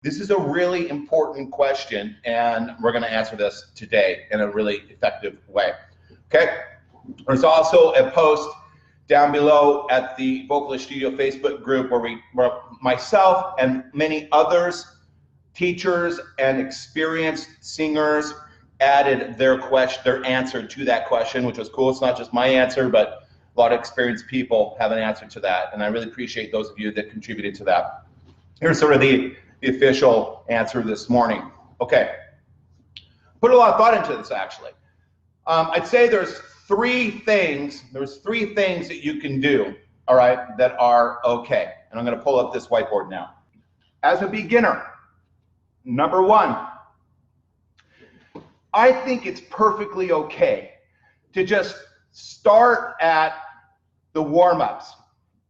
This is a really important question, and we're going to answer this today in a really effective way. Okay? There's also a post down below at the Vocalist Studio Facebook group where myself and many others, teachers and experienced singers, added their answer to that question, which was cool. It's not just my answer, but a lot of experienced people have an answer to that, and I really appreciate those of you that contributed to that. Here's sort of the official answer this morning. Okay, put a lot of thought into this actually. I'd say there's three things that you can do, all right, that are okay. And I'm going to pull up this whiteboard now. As a beginner, number one, I think it's perfectly okay to just start at the warm-ups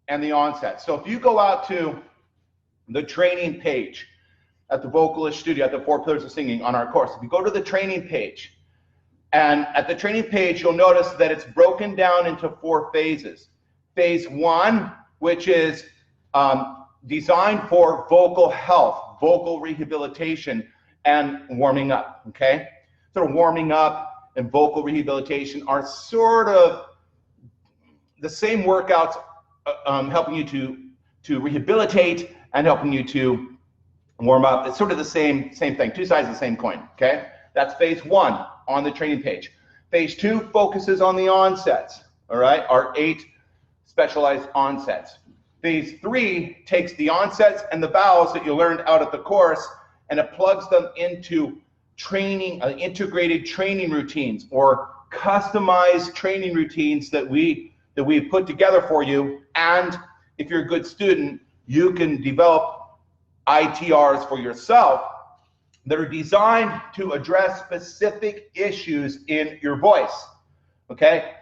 and the onset. So if you go out to the training page at the Vocalist Studio, at the 4 Pillars of Singing on our course, if you go to the training page, and at the training page, you'll notice that it's broken down into 4 phases. Phase 1, which is designed for vocal health, vocal rehabilitation, and warming up, okay? Sort of warming up and vocal rehabilitation are sort of the same workouts helping you to rehabilitate and helping you to warm up. It's sort of the same thing, two sides of the same coin, okay? That's phase 1 on the training page. Phase 2 focuses on the onsets, all right? Our 8 specialized onsets. Phase 3 takes the onsets and the vowels that you learned out at the course and it plugs them into training, integrated training routines or customized training routines that we put together for you. And if you're a good student, you can develop ITRs for yourself that are designed to address specific issues in your voice, okay?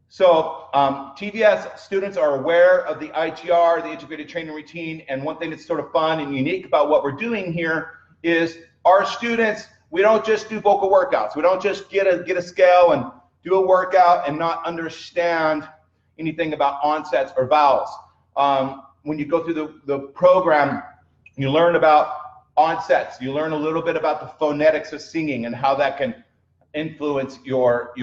So TVS students are aware of the ITR, the integrated training routine, and one thing that's sort of fun and unique about what we're doing here is our students, we don't just do vocal workouts. We don't just get a scale and do a workout and not understand anything about onsets or vowels. When you go through the program, you learn about onsets. You learn a little bit about the phonetics of singing and how that can influence your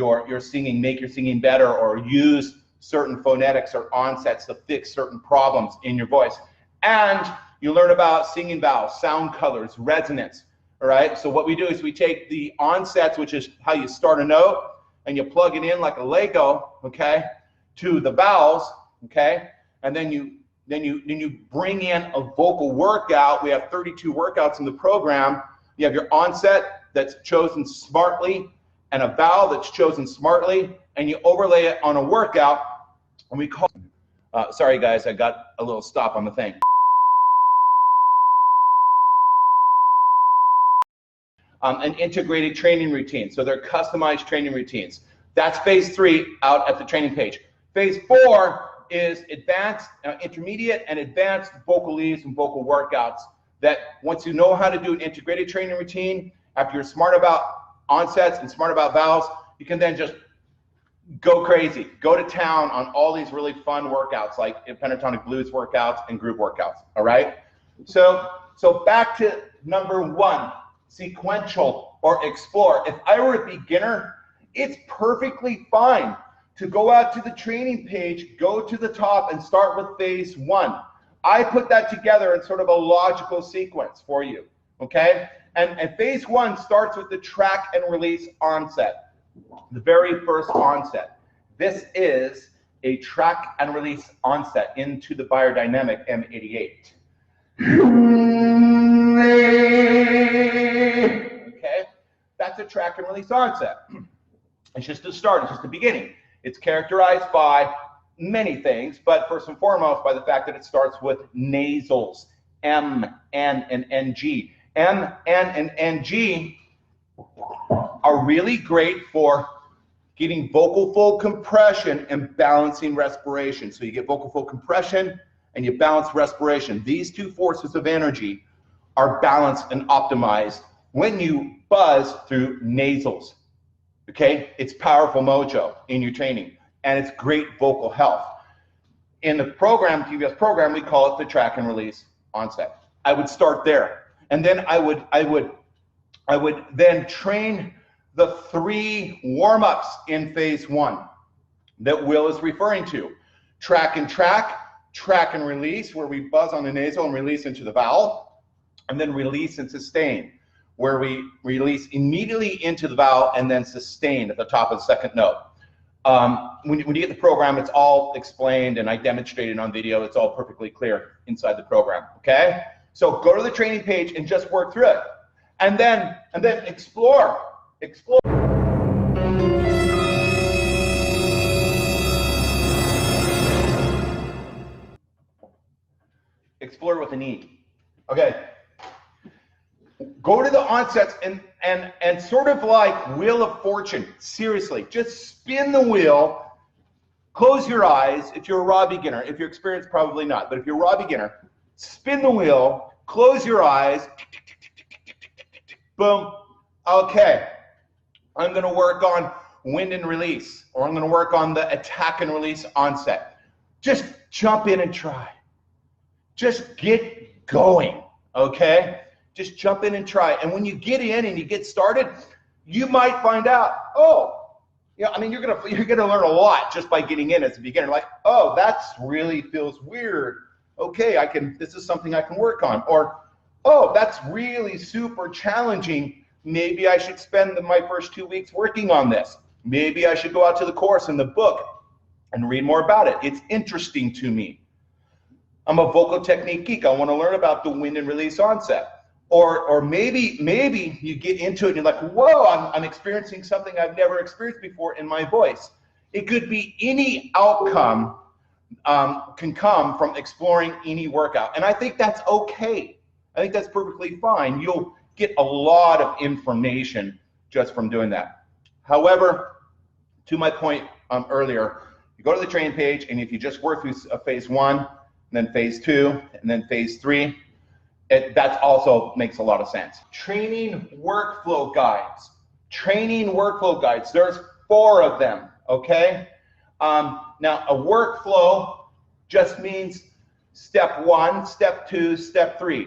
singing, make your singing better, or use certain phonetics or onsets to fix certain problems in your voice. And you learn about singing vowels, sound colors, resonance, all right? So what we do is we take the onsets, which is how you start a note, and you plug it in like a Lego, okay, to the vowels, okay? And then you bring in a vocal workout. We have 32 workouts in the program. You have your onset that's chosen smartly and a vowel that's chosen smartly, and you overlay it on a workout, and we call sorry guys, I got a little stop on the thing. An integrated training routine. So they're customized training routines. That's phase 3 out at the training page. Phase 4 is advanced, intermediate and advanced vocalese and vocal workouts that once you know how to do an integrated training routine, after you're smart about onsets and smart about vowels, you can then just go crazy, go to town on all these really fun workouts like pentatonic blues workouts and group workouts, all right? So back to number 1, sequential or explore. If I were a beginner, it's perfectly fine to go out to the training page, go to the top and start with phase 1. I put that together in sort of a logical sequence for you, okay? And phase 1 starts with the track and release onset, the very first onset. This is a track and release onset into the biodynamic M88. Okay, that's a track and release onset. It's just a start, it's just the beginning. It's characterized by many things, but first and foremost by the fact that it starts with nasals, M, N, and NG. M, N, and NG are really great for getting vocal fold compression and balancing respiration. So you get vocal fold compression and you balance respiration. These two forces of energy are balanced and optimized when you buzz through nasals. Okay, it's powerful mojo in your training, and it's great vocal health. In the program, TVS program, we call it the track and release onset. I would start there. And then I would then train the 3 warm-ups in phase 1 that Will is referring to. Track and track, track and release, where we buzz on the nasal and release into the vowel, and then release and sustain, where we release immediately into the vowel and then sustain at the top of the second note. When you get the program, it's all explained and I demonstrated on video. It's all perfectly clear inside the program, okay? So go to the training page and just work through it. And then explore. Explore with an E. Okay. Go to the onsets and sort of like Wheel of Fortune. Seriously, just spin the wheel, close your eyes if you're a raw beginner. If you're experienced, probably not. But if you're a raw beginner, spin the wheel, close your eyes, boom. Okay, I'm gonna work on wind and release, or I'm gonna work on the attack and release onset. Just jump in and try. Just get going, okay? Just jump in and try. And when you get in and you get started, you might find out, oh, yeah, I mean, you're gonna learn a lot just by getting in as a beginner. Like, oh, that's really feels weird. Okay, this is something I can work on. Or, oh, that's really super challenging. Maybe I should spend my first 2 weeks working on this. Maybe I should go out to the course and the book and read more about it. It's interesting to me. I'm a vocal technique geek. I want to learn about the wind and release onset. Or maybe you get into it and you're like, whoa, I'm experiencing something I've never experienced before in my voice. It could be any outcome can come from exploring any workout. And I think that's okay. I think that's perfectly fine. You'll get a lot of information just from doing that. However, to my point earlier, you go to the training page, and if you just work through phase 1, and then phase 2, and then phase 3, that also makes a lot of sense. Training workflow guides. Training workflow guides. There's 4 of them, okay? Now, a workflow just means step 1, step 2, step 3.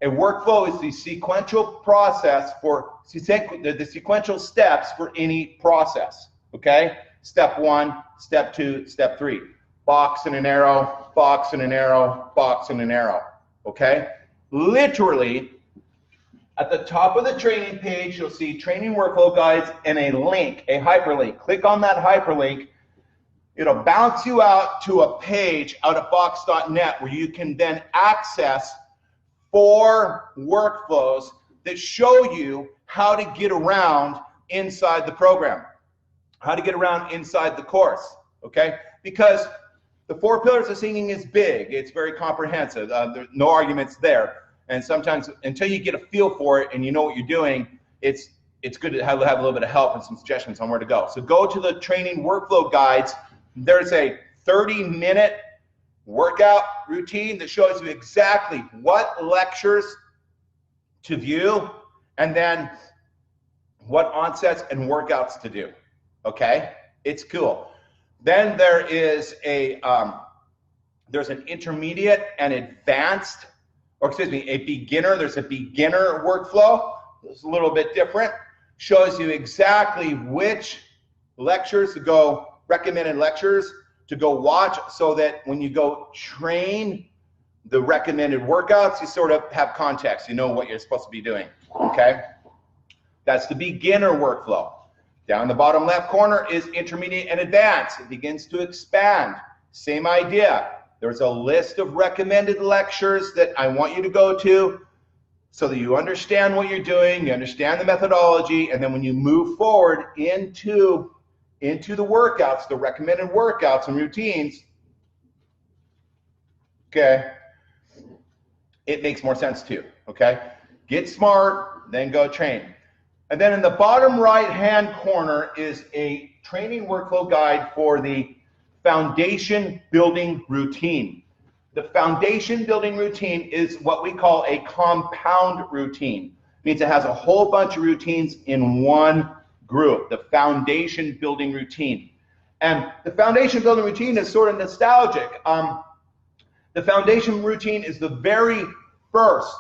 A workflow is the sequential process for the sequential steps for any process, okay? Step 1, step 2, step 3. Box and an arrow, box and an arrow, box and an arrow, okay? Literally, at the top of the training page, you'll see training workflow guides and a link, a hyperlink. Click on that hyperlink. It'll bounce you out to a page out of box.net where you can then access 4 workflows that show you how to get around inside the program, how to get around inside the course, okay? Because the 4 pillars of singing is big. It's very comprehensive. There's no arguments there. And sometimes, until you get a feel for it and you know what you're doing, it's good to have a little bit of help and some suggestions on where to go. So go to the training workflow guides. There's a 30-minute workout routine that shows you exactly what lectures to view and then what onsets and workouts to do, okay? It's cool. Then there is there's an intermediate and advanced, or excuse me, a beginner. There's a beginner workflow. It's a little bit different. Shows you exactly which lectures to go, recommended lectures to go watch, so that when you go train the recommended workouts, you sort of have context. You know what you're supposed to be doing, okay? That's the beginner workflow. Down in the bottom left corner is intermediate and advanced. It begins to expand. Same idea. There's a list of recommended lectures that I want you to go to so that you understand what you're doing, you understand the methodology, and then when you move forward into the workouts, the recommended workouts and routines, okay, it makes more sense to you, okay? Get smart, then go train. And then in the bottom right-hand corner is a training workflow guide for the foundation building routine. The foundation building routine is what we call a compound routine. It means it has a whole bunch of routines in one group, the foundation building routine. And the foundation building routine is sort of nostalgic. The foundation routine is the very first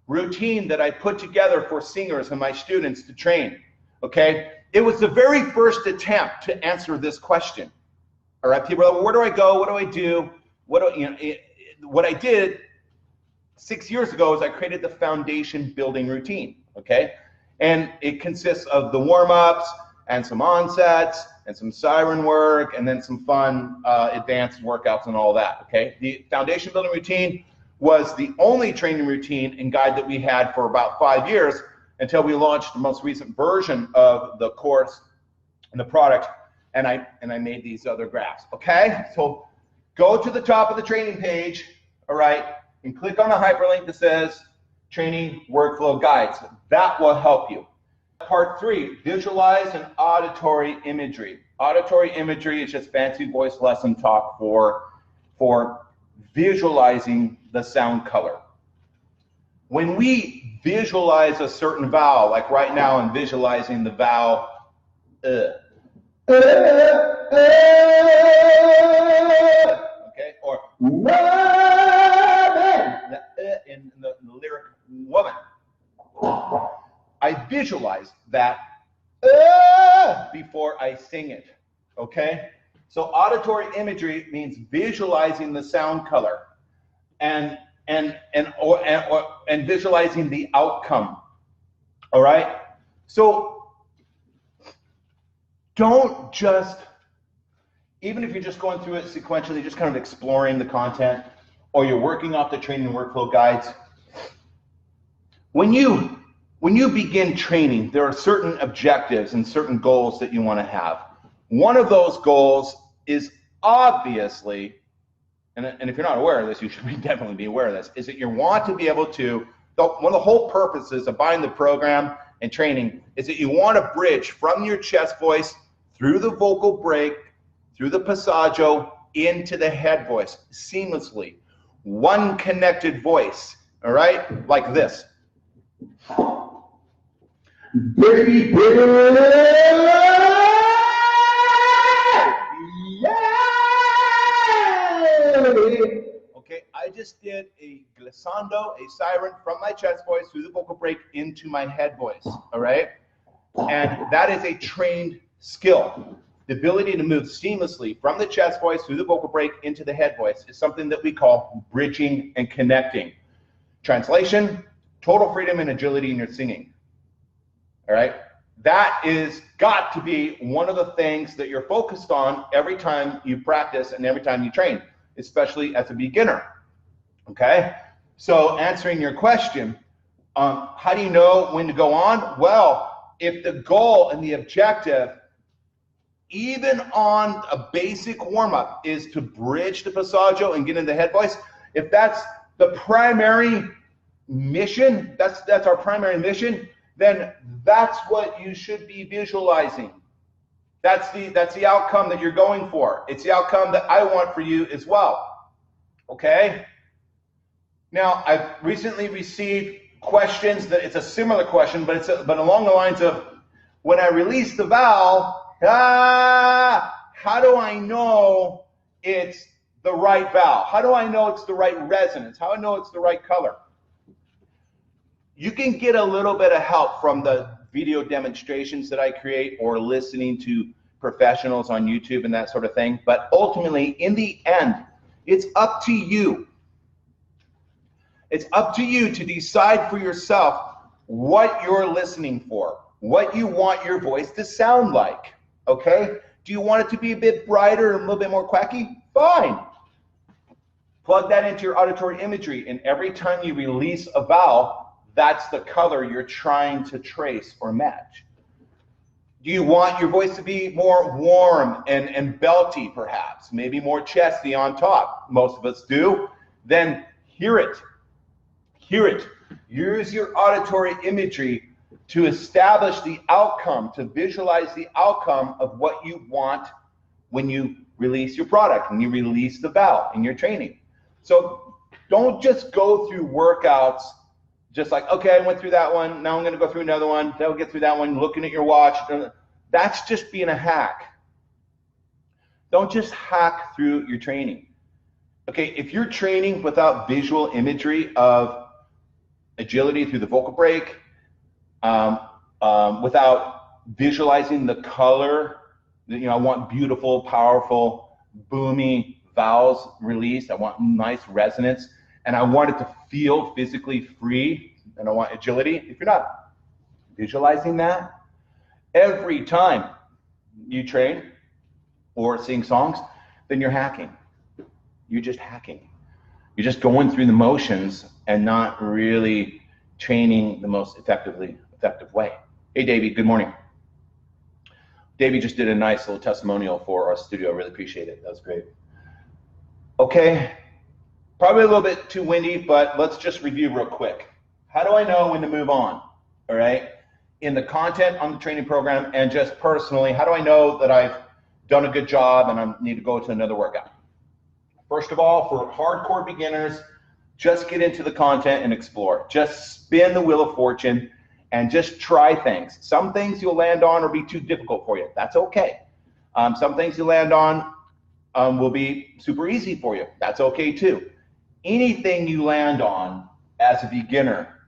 routine that I put together for singers and my students to train, okay? It was the very first attempt to answer this question. All right, people are like, well, where do I go? What do I do? What I did 6 years ago is I created the foundation building routine, okay? And it consists of the warm-ups and some onsets and some siren work and then some fun advanced workouts and all that, okay? The foundation building routine was the only training routine and guide that we had for about 5 years until we launched the most recent version of the course and the product, and I made these other graphs, okay? So go to the top of the training page, all right, and click on the hyperlink that says Training Workflow Guides. That will help you. Part 3, visualize and auditory imagery. Auditory imagery is just fancy voice lesson talk for visualizing the sound color. When we visualize a certain vowel, like right now I'm visualizing the vowel okay, or in the lyric woman. I visualize that before I sing it, okay? So auditory imagery means visualizing the sound color and visualizing the outcome, all right? So don't just, even if you're just going through it sequentially, just kind of exploring the content, or you're working off the training workflow guides, when you begin training, there are certain objectives and certain goals that you want to have. One of those goals is obviously, and if you're not aware of this, you should definitely be aware of this, is that you want to be able to, one of the whole purposes of buying the program and training is that you want to bridge from your chest voice through the vocal break, through the passaggio, into the head voice seamlessly. One connected voice, all right? Like this. Baby, okay, I just did a glissando, a siren from my chest voice through the vocal break into my head voice, all right? And that is a trained skill. The ability to move seamlessly from the chest voice through the vocal break into the head voice is something that we call bridging and connecting. Translation, total freedom and agility in your singing. All right, that is got to be one of the things that you're focused on every time you practice and every time you train, especially as a beginner. Okay, so answering your question, how do you know when to go on? Well, if the goal and the objective, even on a basic warm-up, is to bridge the passaggio and get into the head voice, if that's the primary mission, that's our primary mission, then that's what you should be visualizing. That's the outcome that you're going for. It's the outcome that I want for you as well. Okay? Now, I've recently received questions that it's a similar question, but along the lines of, when I release the vowel, how do I know it's the right vowel? How do I know it's the right resonance? How do I know it's the right color? You can get a little bit of help from the video demonstrations that I create or listening to professionals on YouTube and that sort of thing. But ultimately, in the end, it's up to you. It's up to you to decide for yourself what you're listening for, what you want your voice to sound like, okay? Do you want it to be a bit brighter and a little bit more quacky? Fine. Plug that into your auditory imagery, and every time you release a vowel, that's the color you're trying to trace or match. Do you want your voice to be more warm and belty, perhaps? Maybe more chesty on top. Most of us do. Then hear it. Hear it. Use your auditory imagery to establish the outcome, to visualize the outcome of what you want when you release your product, when you release the vowel in your training. So don't just go through workouts just like, okay, I went through that one, now I'm going to go through another one, then we'll get through that one, looking at your watch. That's just being a hack. Don't just hack through your training. Okay, if you're training without visual imagery of agility through the vocal break, without visualizing the color. You know, I want beautiful, powerful, boomy vowels released. I want nice resonance, and I want it to feel physically free, and I want agility. If you're not visualizing that, every time you train or sing songs, then you're hacking. You're just hacking. You're just going through the motions and not really training the most effective way. Hey, Davey, good morning. Davey just did a nice little testimonial for our studio. I really appreciate it. That was great. Okay, probably a little bit too windy, but let's just review real quick. How do I know when to move on? All right, in the content on the training program and just personally, how do I know that I've done a good job and I need to go to another workout? First of all, for hardcore beginners, just get into the content and explore. Just spin the wheel of fortune and just try things. Some things you'll land on or be too difficult for you. That's okay. Some things you land on will be super easy for you. That's okay too. Anything you land on as a beginner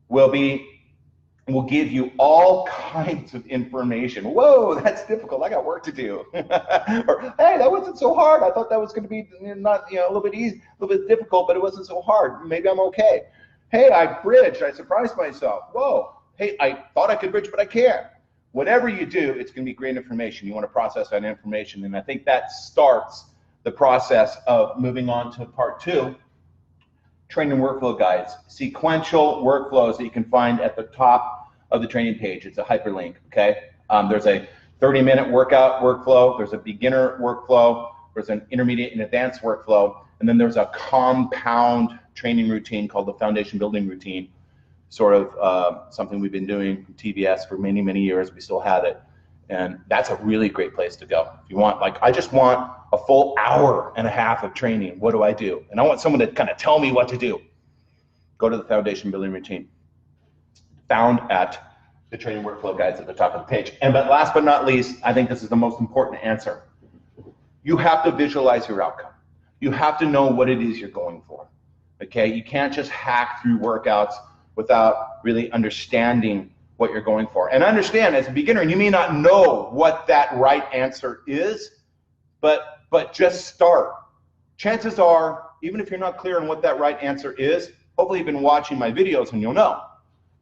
will give you all kinds of information. Whoa, that's difficult. I got work to do. Or, hey, that wasn't so hard. I thought that was going to be not, a little bit easy, a little bit difficult, but it wasn't so hard. Maybe I'm okay. Hey, I bridged. I surprised myself. Whoa. Hey, I thought I could bridge, but I can't. Whatever you do, it's going to be great information. You want to process that information, and I think that starts the process of moving on to part 2. Training workflow guides, sequential workflows that you can find at the top of the training page. It's a hyperlink, okay? There's a 30-minute workout workflow, there's a beginner workflow, there's an intermediate and advanced workflow, and then there's a compound training routine called the foundation building routine, sort of something we've been doing from TVS for many, many years. We still have it, and that's a really great place to go. If you want, like, I just want a full hour and a half of training. What do I do? And I want someone to kind of tell me what to do. Go to the foundation building routine, found at the training workflow guides at the top of the page. And but last but not least, I think this is the most important answer. You have to visualize your outcome. You have to know what it is you're going for. Okay, you can't just hack through workouts without really understanding what you're going for. And understand, as a beginner, you may not know what that right answer is, but just start. Chances are, even if you're not clear on what that right answer is, hopefully you've been watching my videos and you'll know.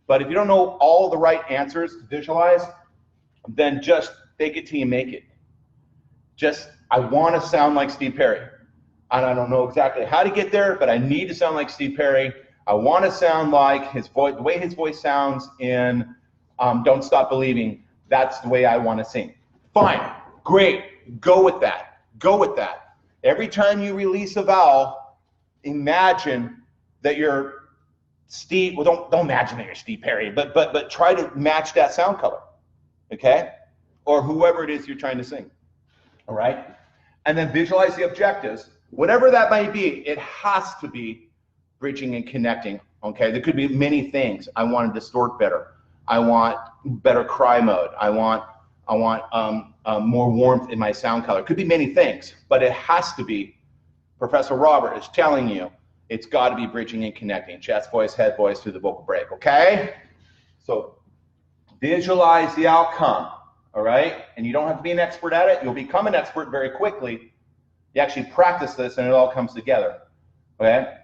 But if you don't know all the right answers to visualize, then just fake it till you make it. Just, I want to sound like Steve Perry. And I don't know exactly how to get there, but I need to sound like Steve Perry. I want to sound like his voice, the way his voice sounds in Don't Stop Believing. That's the way I want to sing. Fine, great, go with that. Go with that. Every time you release a vowel, imagine that you're Steve. Well, don't imagine that you're Steve Perry, but try to match that sound color, okay? Or whoever it is you're trying to sing. All right? And then visualize the objectives. Whatever that might be, it has to be bridging and connecting, okay? There could be many things. I want to distort better. I want better cry mode. I want more warmth in my sound color. It could be many things, but it has to be, Professor Robert is telling you, it's got to be bridging and connecting. Chest voice, head voice through the vocal break, okay? So visualize the outcome, all right? And you don't have to be an expert at it. You'll become an expert very quickly. You actually practice this and it all comes together, okay?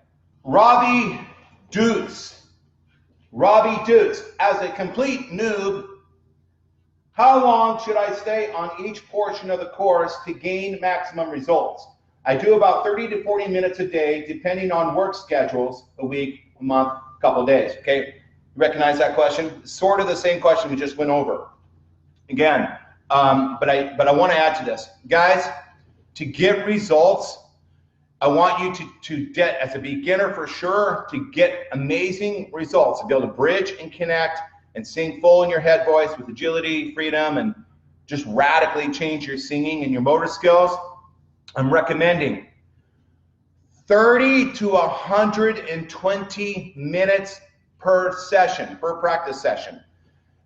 Robbie Dukes, as a complete noob, how long should I stay on each portion of the course to gain maximum results? I do about 30 to 40 minutes a day, depending on work schedules, a week, a month, a couple of days, okay? You recognize that question? Sort of the same question we just went over. Again, but I want to add to this. Guys, to get results, I want you to get, as a beginner for sure, to get amazing results, to be able to bridge and connect and sing full in your head voice with agility, freedom, and just radically change your singing and your motor skills. I'm recommending 30 to 120 minutes per session, per practice session.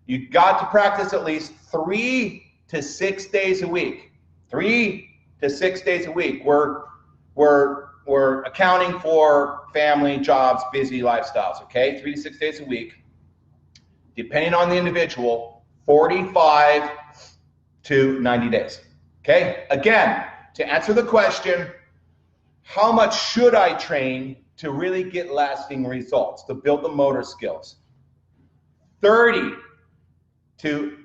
You've got to practice at least 3 to 6 days a week. 3 to 6 days a week. We're we're accounting for family, jobs, busy lifestyles, okay? 3 to 6 days a week. Depending on the individual, 45 to 90 days, okay? Again, to answer the question, how much should I train to really get lasting results, to build the motor skills? 30 to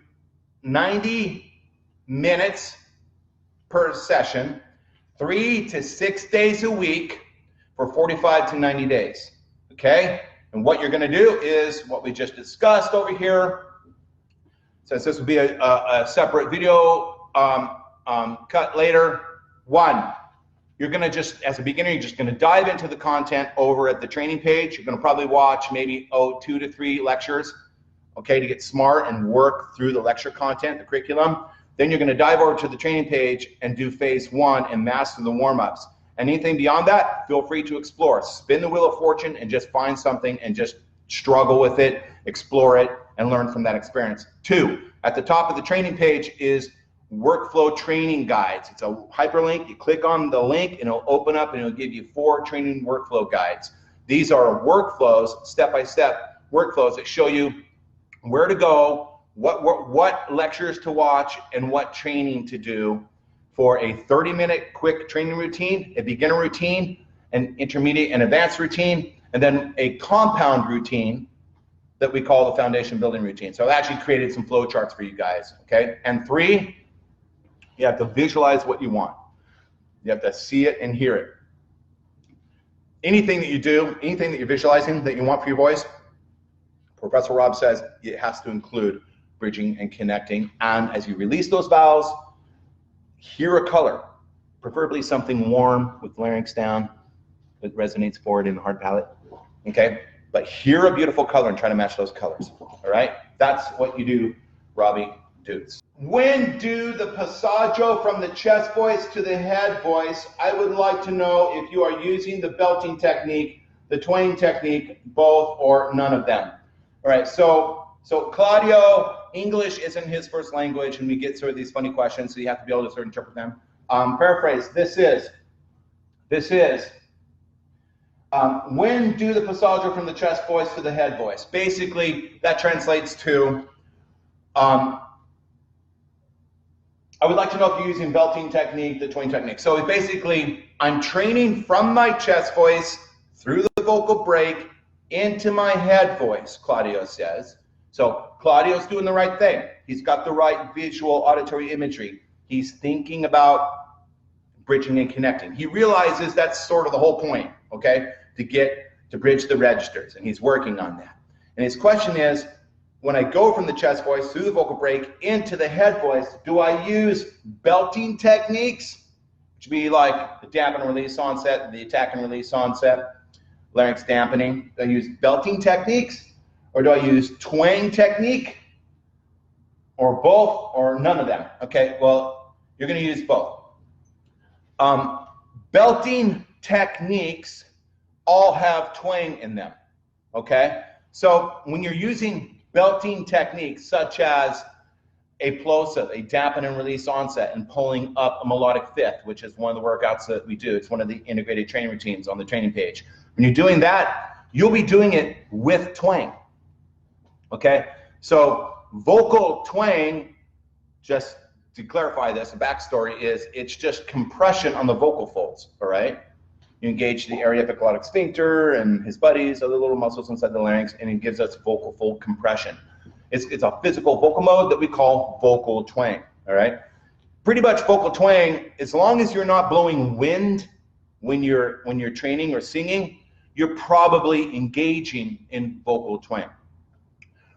90 minutes per session, 3 to 6 days a week for 45 to 90 days, okay? And what you're gonna do is what we just discussed over here. Since this will be a separate video cut later. 1, you're gonna just, as a beginner, you're just gonna dive into the content over at the training page. You're gonna probably watch maybe 2 to 3 lectures, okay, to get smart and work through the lecture content, the curriculum. Then you're gonna dive over to the training page and do phase 1 and master the warm-ups. Anything beyond that, feel free to explore. Spin the wheel of fortune and just find something and just struggle with it, explore it, and learn from that experience. 2, at the top of the training page is workflow training guides. It's a hyperlink. You click on the link and it'll open up and it'll give you 4 training workflow guides. These are workflows, step-by-step workflows that show you where to go, what lectures to watch, and what training to do for a 30-minute quick training routine, a beginner routine, an intermediate and advanced routine, and then a compound routine that we call the foundation building routine. So I've actually created some flow charts for you guys, okay? And 3, you have to visualize what you want. You have to see it and hear it. Anything that you do, anything that you're visualizing that you want for your voice, Professor Rob says it has to include bridging and connecting. And as you release those vowels, hear a color, preferably something warm with larynx down that resonates forward in the hard palate, okay? But hear a beautiful color and try to match those colors, all right? That's what you do, Robbie Dudes. When do the passaggio from the chest voice to the head voice? I would like to know if you are using the belting technique, the twang technique, both or none of them. All right, so Claudio, English isn't his first language, and we get sort of these funny questions, so you have to be able to sort of interpret them. Paraphrase, this is, when do the passaggio from the chest voice to the head voice? Basically, that translates to, I would like to know if you're using belting technique, the twang technique. So basically, I'm training from my chest voice through the vocal break into my head voice, Claudio says. So Claudio's doing the right thing. He's got the right visual auditory imagery. He's thinking about bridging and connecting. He realizes that's sort of the whole point, okay, to bridge the registers, and he's working on that. And his question is, when I go from the chest voice through the vocal break into the head voice, do I use belting techniques, which would be like the dampen and release onset, the attack and release onset, larynx dampening? Do I use belting techniques, or do I use twang technique, or both, or none of them? Okay, well, you're going to use both. Belting techniques all have twang in them, okay? So when you're using belting techniques such as a plosive, a dampen and release onset, and pulling up a melodic fifth, which is one of the workouts that we do. It's one of the integrated training routines on the training page. When you're doing that, you'll be doing it with twang, okay? So vocal twang, just to clarify this, a backstory is it's just compression on the vocal folds, all right? You engage the area epiglottic sphincter and his buddies, other little muscles inside the larynx, and it gives us vocal fold compression. It's a physical vocal mode that we call vocal twang, all right? Pretty much vocal twang, as long as you're not blowing wind when you're training or singing, you're probably engaging in vocal twang.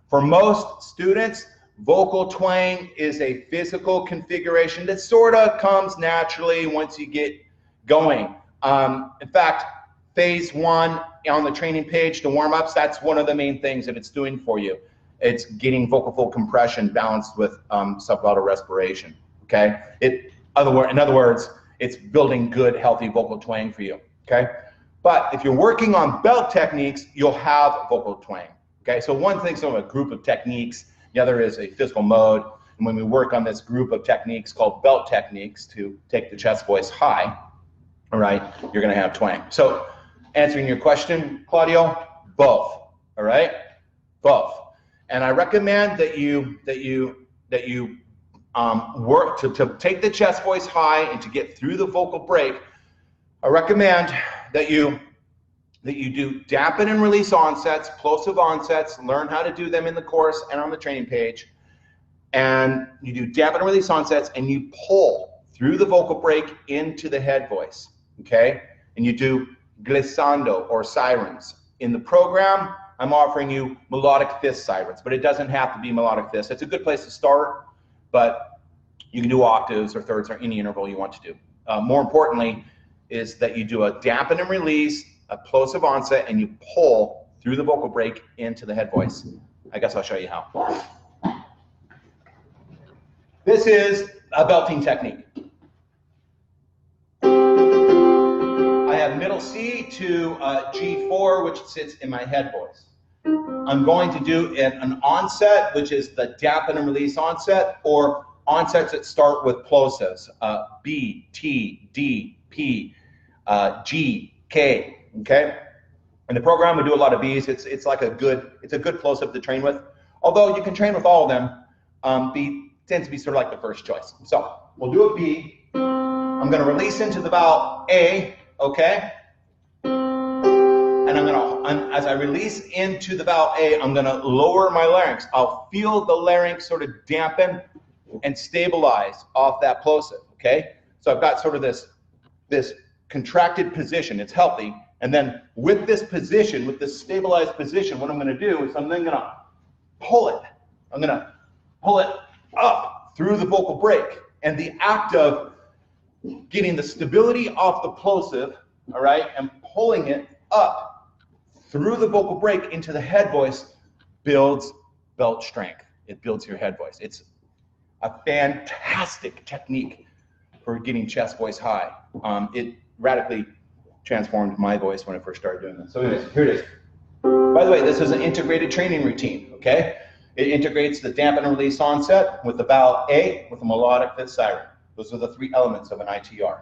For most students, vocal twang is a physical configuration that sort of comes naturally once you get going. In fact, phase 1 on the training page, the warm-ups, that's one of the main things that it's doing for you. It's getting vocal fold compression balanced with subglottal respiration, okay? In other words, it's building good, healthy vocal twang for you, okay? But if you're working on belt techniques, you'll have vocal twang, okay? So one thing's sort of a group of techniques, the other is a physical mode, and when we work on this group of techniques called belt techniques to take the chest voice high, all right, you're going to have twang. So answering your question, Claudio, both, all right, both. And I recommend that you work to take the chest voice high and to get through the vocal break. I recommend that you do dampen and release onsets, plosive onsets, learn how to do them in the course and on the training page. And you do dampen and release onsets, and you pull through the vocal break into the head voice, okay? And you do glissando or sirens. In the program, I'm offering you melodic fifth sirens, but it doesn't have to be melodic fifths. It's a good place to start, but you can do octaves or thirds or any interval you want to do. More importantly is that you do a dampen and release, a plosive onset, and you pull through the vocal break into the head voice. I guess I'll show you how. This is a belting technique. I have middle C to G4, which sits in my head voice. I'm going to do an onset, which is the dampen and release onset, or onsets that start with plosives, B, T, D, P, G, K, okay? In the program, we do a lot of Bs. It's a good plosive to train with. Although you can train with all of them, B tends to be sort of like the first choice. So we'll do a B. I'm going to release into the vowel A, okay? And as I release into the vowel A, I'm going to lower my larynx. I'll feel the larynx sort of dampen and stabilize off that plosive, okay? So I've got sort of this contracted position. It's healthy. And then with this position, with this stabilized position, what I'm going to do is I'm then going to pull it. I'm going to pull it up through the vocal break. And the act of getting the stability off the plosive, all right, and pulling it up through the vocal break into the head voice builds belt strength. It builds your head voice. It's a fantastic technique for getting chest voice high. It radically transformed my voice when I first started doing this. So anyways, here it is. By the way, this is an integrated training routine, okay? It integrates the dampen and release onset with the vowel A with a melodic fifth siren. Those are the three elements of an ITR.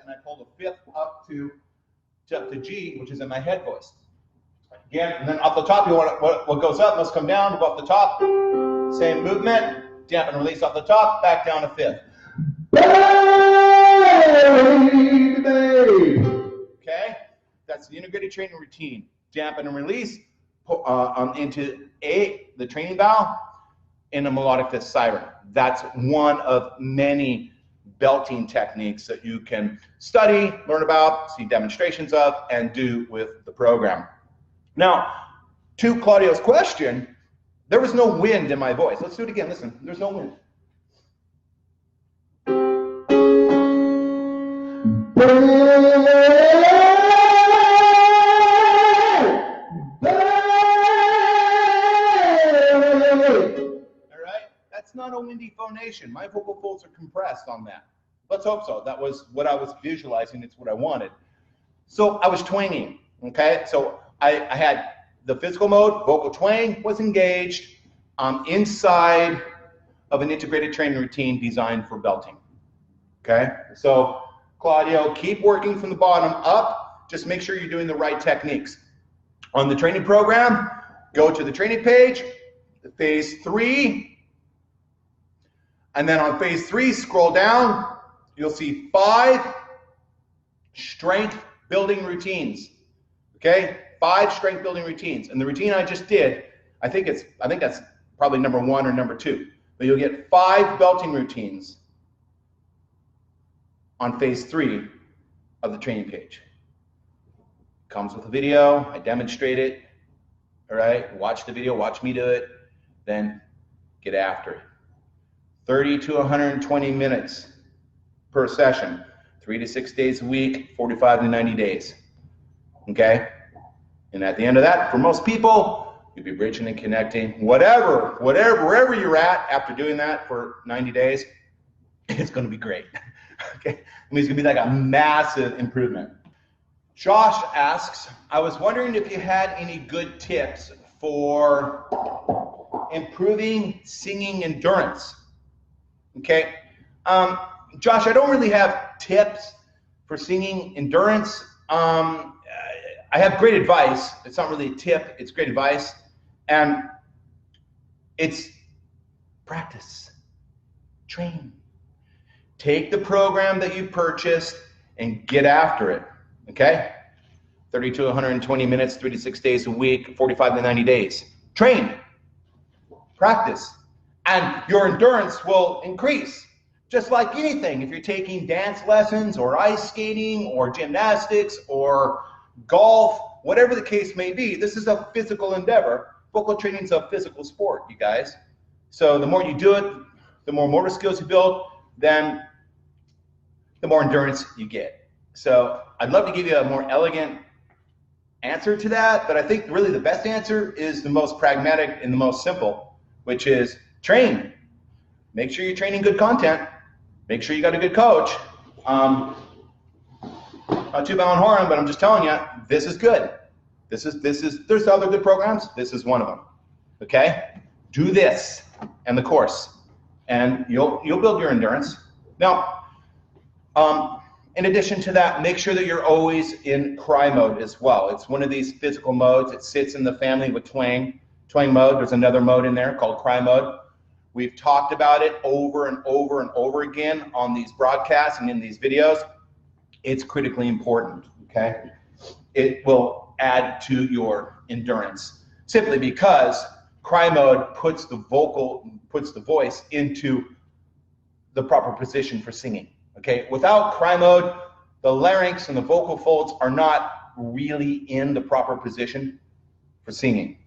And I pull the fifth up to G, which is in my head voice. Again, and then off the top, you want what goes up must come down. Go off the top, same movement, dampen and release off the top, back down to fifth. Okay, that's the integrated training routine. Dampen and release into A, the training vowel, in a melodic fifth siren. That's one of many belting techniques that you can study, learn about, see demonstrations of, and do with the program. Now, to Claudio's question, there was no wind in my voice. Let's do it again. Listen, there's no wind. All right, that's not a windy phonation. My vocal folds are compressed on that. Let's hope so. That was what I was visualizing. It's what I wanted. So I was twanging, okay? So I had the physical mode, vocal twang was engaged inside of an integrated training routine designed for belting, okay? So Claudio, keep working from the bottom up. Just make sure you're doing the right techniques. On the training program, go to the training page, phase 3, and then on phase 3, scroll down. You'll see 5 strength building routines, okay? 5 strength building routines. And the routine I just did, I think that's probably number 1 or number 2. But you'll get 5 belting routines on phase 3 of the training page. Comes with a video, I demonstrate it, all right? Watch the video, watch me do it, then get after it. 30 to 120 minutes per session, 3 to 6 days a week, 45 to 90 days, okay? And at the end of that, for most people, You'll be bridging and connecting, wherever you're at after doing that for 90 days, it's going to be great. Okay, I mean, it's going to be like a massive improvement. Josh asks, I was wondering if you had any good tips for improving singing endurance. Okay, Josh, I don't really have tips for singing endurance. I have great advice. It's not really a tip, it's great advice. And it's practice, train. Take the program that you purchased and get after it, okay? 30 to 120 minutes, 3 to 6 days a week, 45 to 90 days. Train, practice, and your endurance will increase. Just like anything, if you're taking dance lessons or ice skating or gymnastics or golf, whatever the case may be, this is a physical endeavor. Vocal training is a physical sport, you guys. So the more you do it, the more motor skills you build, then the more endurance you get. So I'd love to give you a more elegant answer to that, but I think really the best answer is the most pragmatic and the most simple, which is train. Make sure you're training good content. Make sure you got a good coach. Not too bad on horn, but I'm just telling you, this is good. This is, there's other good programs. This is one of them, okay? Do this and the course, and you'll build your endurance. Now, in addition to that, make sure that you're always in cry mode as well. It's one of these physical modes. It sits in the family with twang mode. There's another mode in there called cry mode. We've talked about it over and over and over again on these broadcasts and in these videos. It's critically important, okay? It will add to your endurance simply because cry mode puts the voice into the proper position for singing, okay? Without cry mode, the larynx and the vocal folds are not really in the proper position for singing.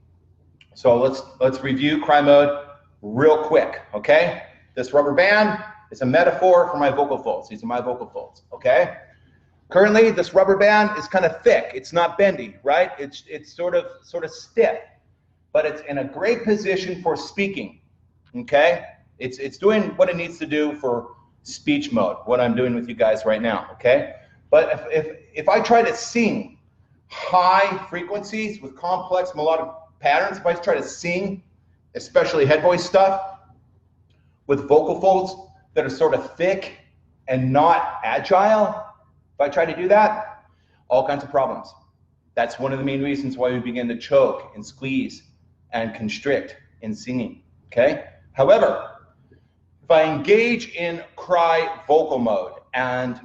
So let's review cry mode real quick, okay? This rubber band is a metaphor for my vocal folds. These are my vocal folds, okay? Currently, this rubber band is kind of thick. It's not bendy, right? It's sort of stiff, but it's in a great position for speaking, okay? It's doing what it needs to do for speech mode, what I'm doing with you guys right now, okay? But if I try to sing high frequencies with complex melodic patterns, if I try to sing, especially head voice stuff, with vocal folds that are sort of thick and not agile, if I try to do that, all kinds of problems. That's one of the main reasons why we begin to choke and squeeze and constrict in singing, okay? However, if I engage in cry vocal mode, and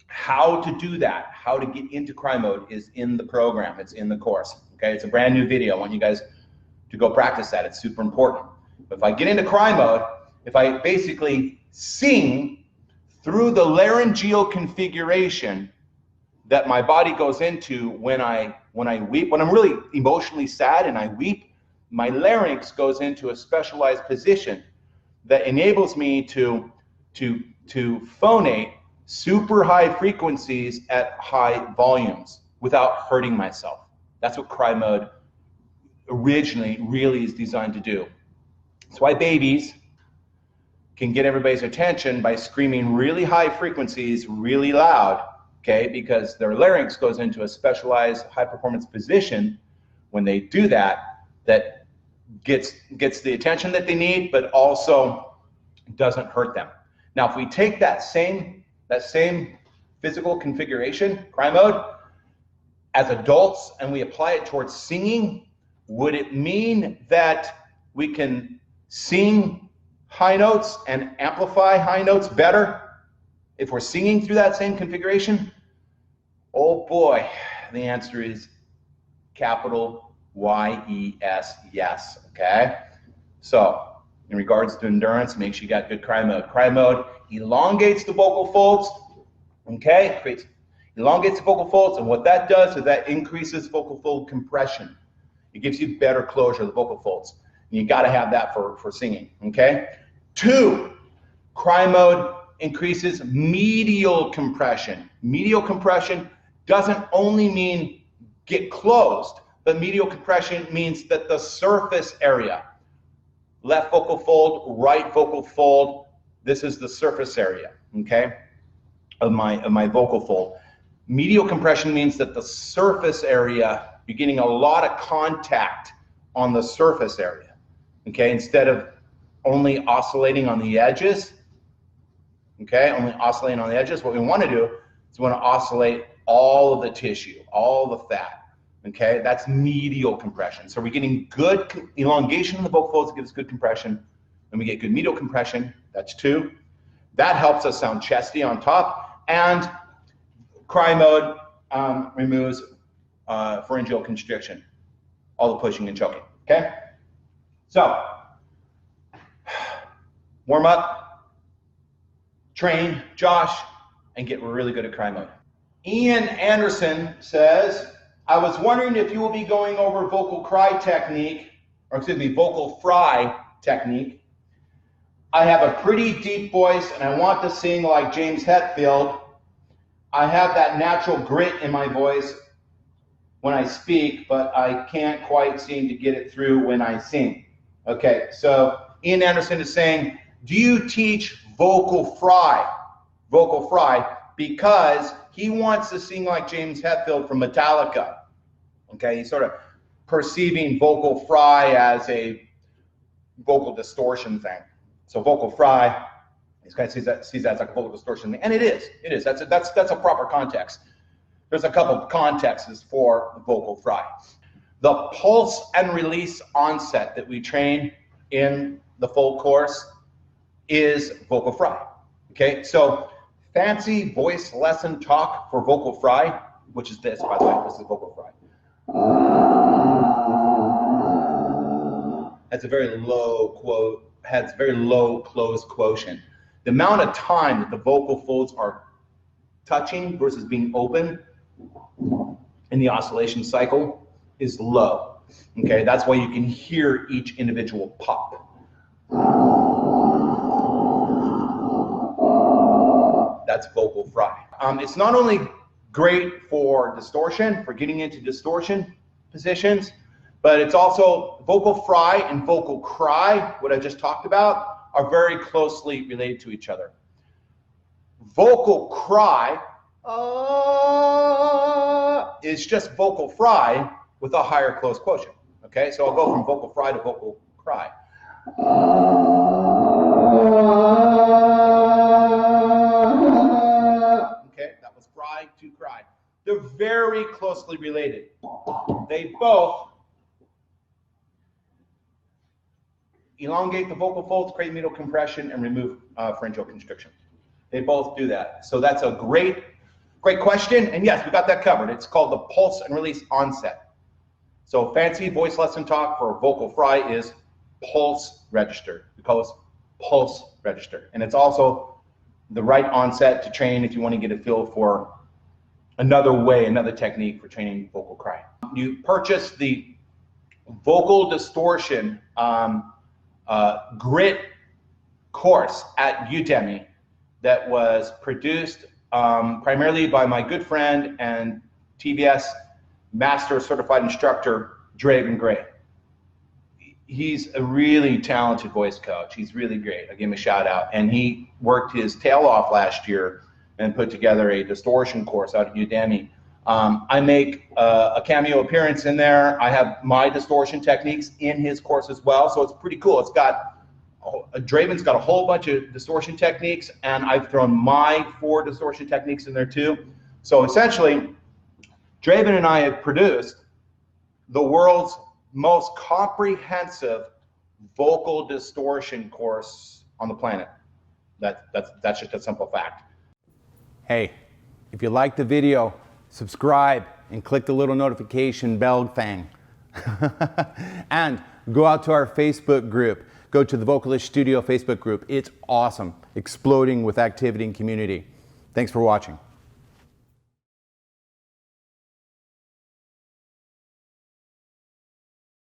how to do that, how to get into cry mode is in the program, it's in the course, okay? It's a brand new video. I want you guys to go practice that. It's super important. But if I get into cry mode, if I basically sing through the laryngeal configuration that my body goes into when I weep, when I'm really emotionally sad and I weep, my larynx goes into a specialized position that enables me to phonate super high frequencies at high volumes without hurting myself. That's what cry mode originally really is designed to do. That's why babies can get everybody's attention by screaming really high frequencies really loud, okay? Because their larynx goes into a specialized high performance position when they do that, that gets the attention that they need, but also doesn't hurt them. Now, if we take that same physical configuration, cry mode, as adults, and we apply it towards singing, would it mean that we can sing high notes and amplify high notes better if we're singing through that same configuration? Oh boy, the answer is capital Y-E-S, yes, okay? So, in regards to endurance, make sure you got good cry mode. Cry mode elongates the vocal folds, okay? Elongates the vocal folds, and what that does is that increases vocal fold compression. It gives you better closure of the vocal folds. And you gotta have that for singing, okay? 2, cry mode increases medial compression. Medial compression doesn't only mean get closed, but medial compression means that the surface area, left vocal fold, right vocal fold, this is the surface area, okay, of my vocal fold. Medial compression means that the surface area, you're getting a lot of contact on the surface area, okay, instead of only oscillating on the edges, okay, only oscillating on the edges. What we want to do is we want to oscillate all of the tissue, all the fat, okay, that's medial compression. So we're getting good elongation in the vocal folds, gives good compression, and we get good medial compression, that's 2. That helps us sound chesty on top, and cry mode removes pharyngeal constriction, all the pushing and choking, okay? So, warm up, train Josh, and get really good at cry mode. Ian Anderson says, I was wondering if you will be going over vocal cry technique, or excuse me, vocal fry technique. I have a pretty deep voice and I want to sing like James Hetfield. I have that natural grit in my voice when I speak, but I can't quite seem to get it through when I sing. Okay, so Ian Anderson is saying, do you teach vocal fry? Vocal fry, because he wants to sing like James Hetfield from Metallica. Okay, he's sort of perceiving vocal fry as a vocal distortion thing. So vocal fry, this guy sees that as like a vocal distortion thing, and it is. It is. That's a proper context. There's a couple of contexts for vocal fry. The pulse and release onset that we train in the full course is vocal fry. Okay, so fancy voice lesson talk for vocal fry, which is this, by the way, this is vocal fry. That's a very low quote, has very low closed quotient. The amount of time that the vocal folds are touching versus being open in the oscillation cycle is low. Okay, that's why you can hear each individual pop. That's vocal fry. It's not only great for distortion, for getting into distortion positions, but it's also vocal fry and vocal cry, what I just talked about, are very closely related to each other. Vocal cry is just vocal fry with a higher closed quotient. Okay, so I'll go from vocal fry to vocal cry. Okay, that was fry to cry. They're very closely related. They both elongate the vocal folds, create medial compression, and remove pharyngeal constriction. They both do that. So that's a great question. And yes, we got that covered. It's called the pulse and release onset. So fancy voice lesson talk for vocal fry is pulse register. We call this pulse register. And it's also the right onset to train if you want to get a feel for another way, another technique for training vocal cry. You purchase the vocal distortion grit course at Udemy that was produced primarily by my good friend and TBS Master Certified Instructor, Draven Gray. He's a really talented voice coach. He's really great. I'll give him a shout out. And he worked his tail off last year and put together a distortion course out at Udemy. I make a cameo appearance in there. I have my distortion techniques in his course as well, so it's pretty cool. It's got, Draven's got a whole bunch of distortion techniques, and I've thrown my 4 distortion techniques in there too. So essentially, Draven and I have produced the world's most comprehensive vocal distortion course on the planet. That's just a simple fact. Hey, if you liked the video, subscribe and click the little notification bell thing. And go out to our Facebook group. Go to the Vocalist Studio Facebook group. It's awesome, exploding with activity and community. Thanks for watching.